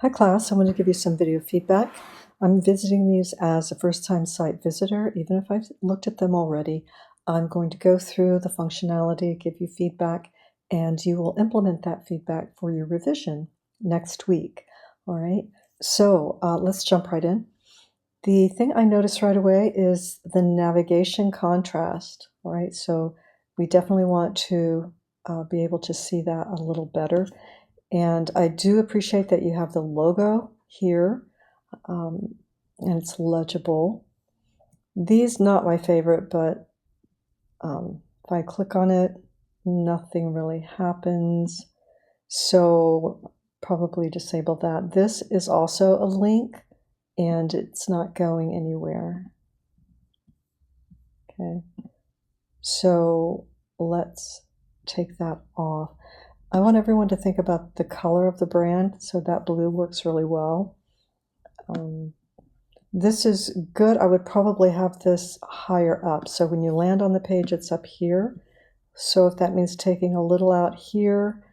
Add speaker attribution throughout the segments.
Speaker 1: Hi class, I want to give you some video feedback. I'm visiting these as a first-time site visitor. Even if I've looked at them already, I'm going to go through the functionality, give you feedback, and you will implement that feedback for your revision next week. All right, so let's jump right in. The thing I noticed right away is the navigation contrast. All right, so we definitely want to be able to see that a little better. And I do appreciate that you have the logo here, and it's legible. These, not my favorite, but if I click on it, nothing really happens. So probably disable that. This is also a link, and it's not going anywhere. Okay, so let's take that off. I want everyone to think about the color of the brand, so that blue works really well. This is good. I would probably have this higher up. So when you land on the page, it's up here. So if that means taking a little out here,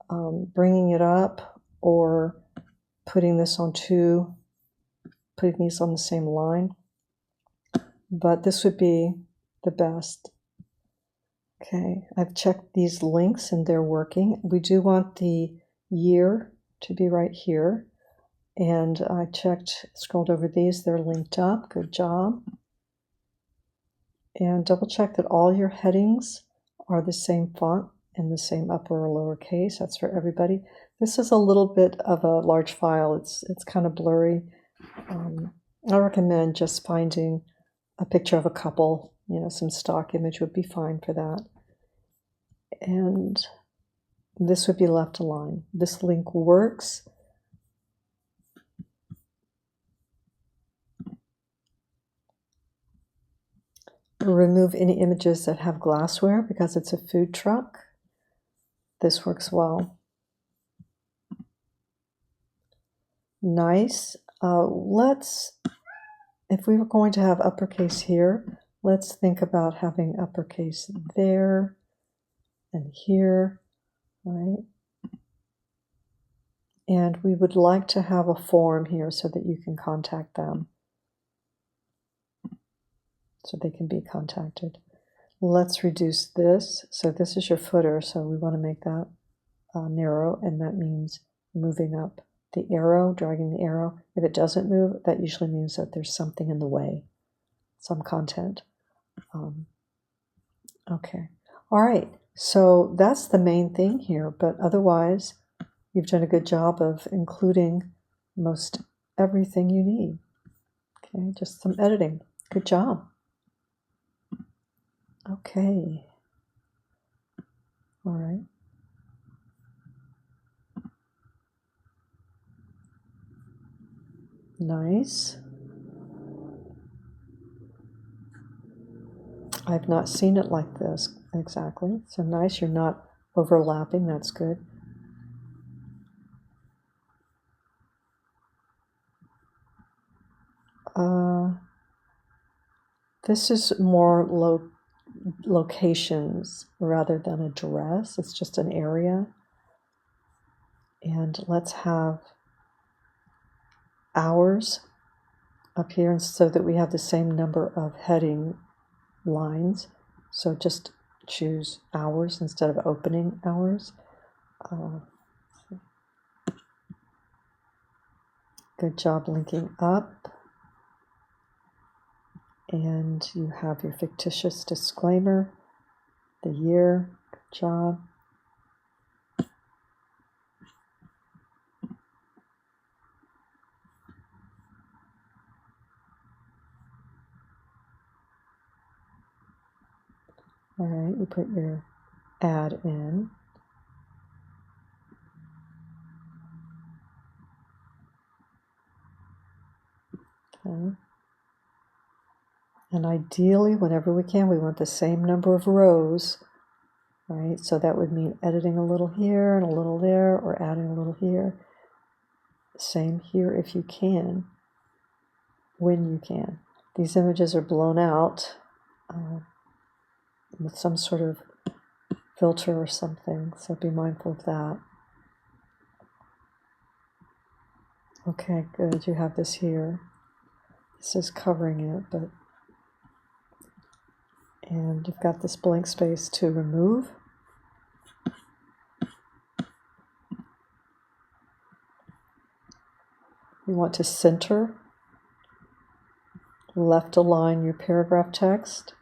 Speaker 1: bringing it up, or putting these on the same line. But this would be the best. Okay, I've checked these links and they're working. We do want the year to be right here. And I scrolled over these, they're linked up. Good job. And double check that all your headings are the same font and the same upper or lower case. That's for everybody. This is a little bit of a large file. It's kind of blurry. I recommend just finding a picture of a couple, some stock image would be fine for that. And this would be left aligned. This link works. Remove any images that have glassware because it's a food truck. This works well. Nice. If we were going to have uppercase here, let's think about having uppercase there and here, right? And we would like to have a form here so that you can contact them, so they can be contacted. Let's reduce this. So this is your footer, so we want to make that narrow, and that means moving up the arrow, dragging the arrow. If it doesn't move, that usually means that there's something in the way, some content. Okay. All right. So that's the main thing here, but otherwise, you've done a good job of including most everything you need. Okay, just some editing. Good job. Okay. All right. Nice. I've not seen it like this exactly. So nice, you're not overlapping. That's good. This is more locations rather than address. It's just an area. And let's have hours up here, and so that we have the same number of heading lines. So just choose hours instead of opening hours. Good job linking up. And you have your fictitious disclaimer, the year. Good job. All right, you put your ad in. Okay. And ideally, whenever we can, we want the same number of rows, right? So that would mean editing a little here and a little there, or adding a little here. Same here if you can, when you can. These images are blown out with some sort of filter or something, so be mindful of that. Okay, good. You have this here. This is covering it, and you've got this blank space to remove. You want to center, left align your paragraph text.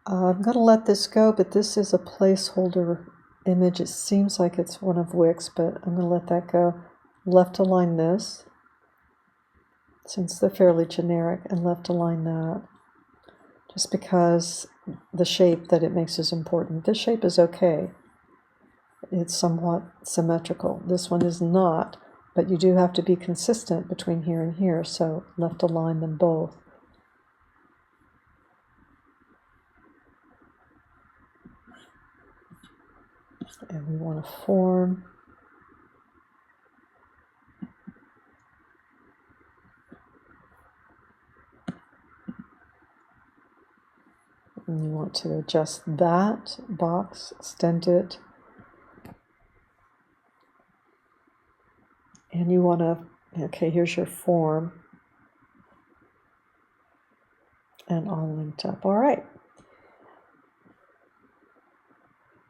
Speaker 1: I'm going to let this go, but this is a placeholder image. It seems like it's one of Wix, but I'm going to let that go. Left align this, since they're fairly generic, and left align that, just because the shape that it makes is important. This shape is okay. It's somewhat symmetrical. This one is not, but you do have to be consistent between here and here, so left align them both. And we want to form. And you want to adjust that box, extend it. And you want to, okay, here's your form. And all linked up. All right.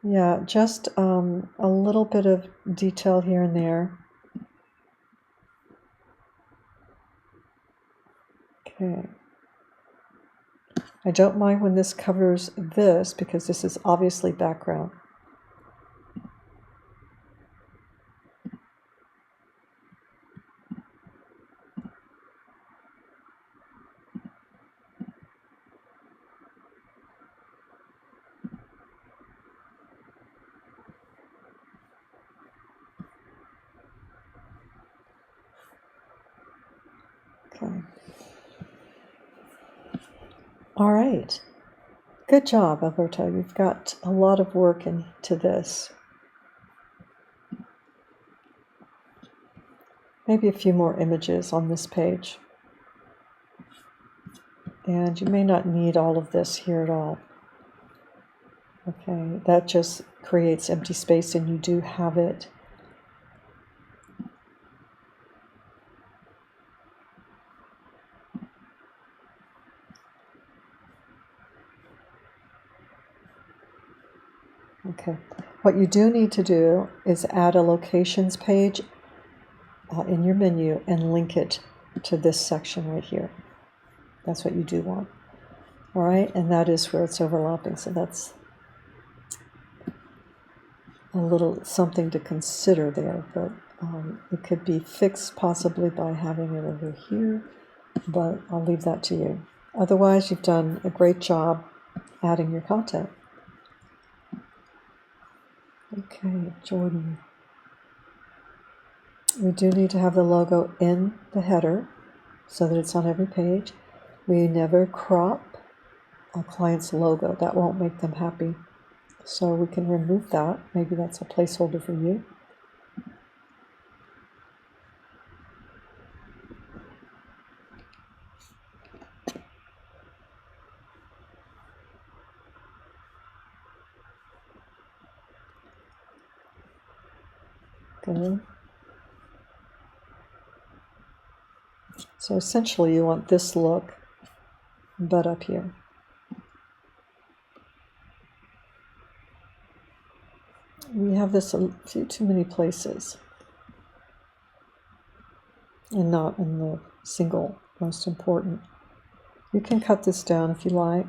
Speaker 1: Yeah, just a little bit of detail here and there. Okay. I don't mind when this covers this because this is obviously background. Okay. All right. Good job, Alberto. You've got a lot of work into this. Maybe a few more images on this page. And you may not need all of this here at all. Okay, that just creates empty space and you do have it. Okay, what you do need to do is add a locations page in your menu and link it to this section right here. That's what you do want. All right, and that is where it's overlapping, so that's a little something to consider there, but it could be fixed possibly by having it over here, but I'll leave that to you. Otherwise, you've done a great job adding your content. Okay, Jordan. We do need to have the logo in the header so that it's on every page. We never crop a client's logo. That won't make them happy. So we can remove that. Maybe that's a placeholder for you. Good. So essentially you want this look, but up here. We have this a few too many places and not in the single most important. You can cut this down if you like.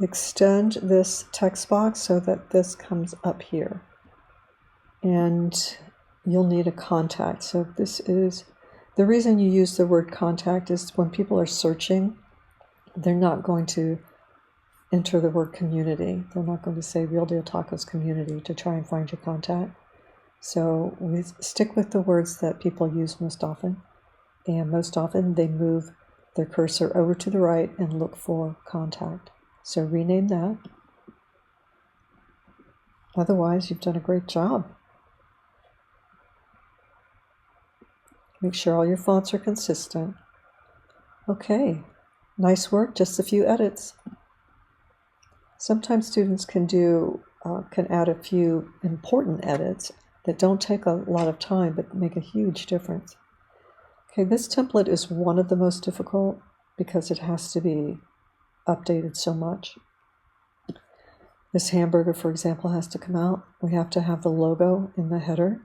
Speaker 1: Extend this text box so that this comes up here. And you'll need a contact. So this is, the reason you use the word contact is when people are searching, they're not going to enter the word community. They're not going to say Real Deal Tacos community to try and find your contact. So we stick with the words that people use most often. And most often they move their cursor over to the right and look for contact. So rename that. Otherwise, you've done a great job. Make sure all your fonts are consistent. Okay, nice work, just a few edits. Sometimes students can add a few important edits that don't take a lot of time but make a huge difference. Okay, this template is one of the most difficult because it has to be updated so much. This hamburger, for example, has to come out. We have to have the logo in the header.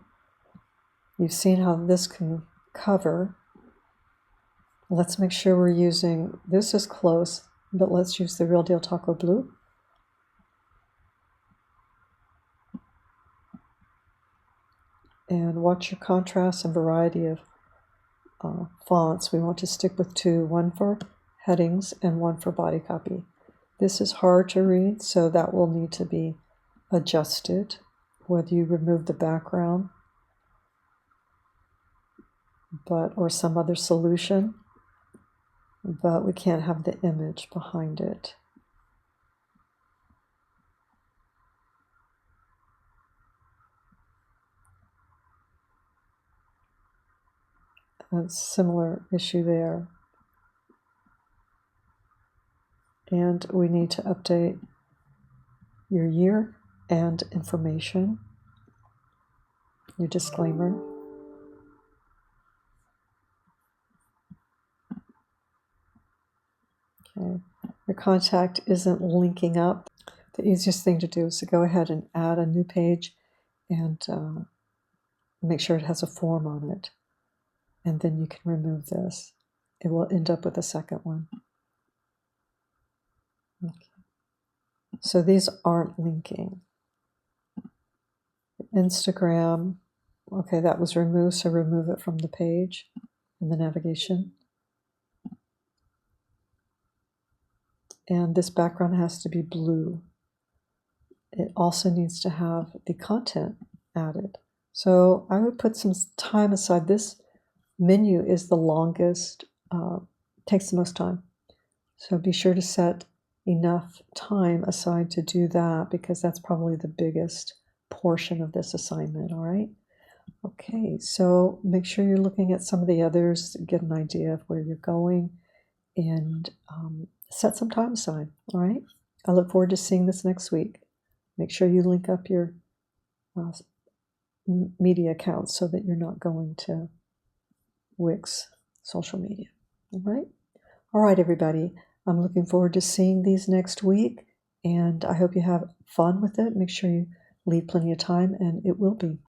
Speaker 1: You've seen how this can cover. Let's make sure we're using, this is close, but let's use the Real Deal Taco Blue. And watch your contrast and variety of fonts. We want to stick with two, one for headings and one for body copy. This is hard to read, so that will need to be adjusted, whether you remove the background or some other solution, but we can't have the image behind it. A similar issue there. And we need to update your year and information, your disclaimer. Okay, your contact isn't linking up. The easiest thing to do is to go ahead and add a new page and make sure it has a form on it. And then you can remove this. It will end up with a second one. Okay. So these aren't linking. Instagram, okay, that was removed, so remove it from the page in the navigation. And this background has to be blue. It also needs to have the content added. So I would put some time aside. This menu is the longest, takes the most time. So be sure to set enough time aside to do that, because that's probably the biggest portion of this assignment, all right? Okay, so make sure you're looking at some of the others, get an idea of where you're going, and set some time aside, all right? I look forward to seeing this next week. Make sure you link up your media accounts so that you're not going to Wix social media, all right? All right, everybody. I'm looking forward to seeing these next week, and I hope you have fun with it. Make sure you leave plenty of time, and it will be.